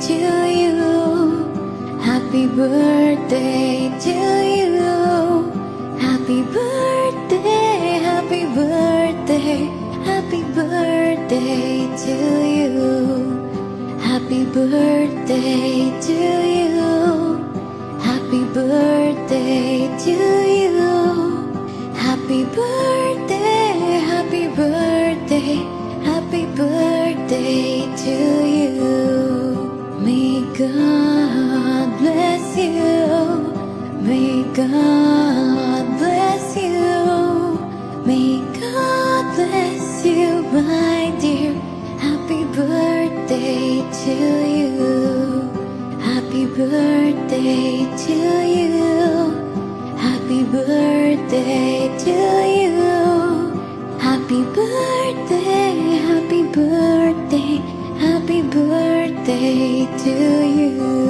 to you. Happy birthday to you. Happy birthday, happy birthday, happy birthday to you. Happy birthday to you. Happy birthday to you. Happy birthday, happy birthday, happy birthday to you. May God bless you. May God bless you. May God bless you, my dear. Happy birthday to you. Happy birthday to you. Happy birthday to you. Happy birthday, happy birthday, happy birthday to you.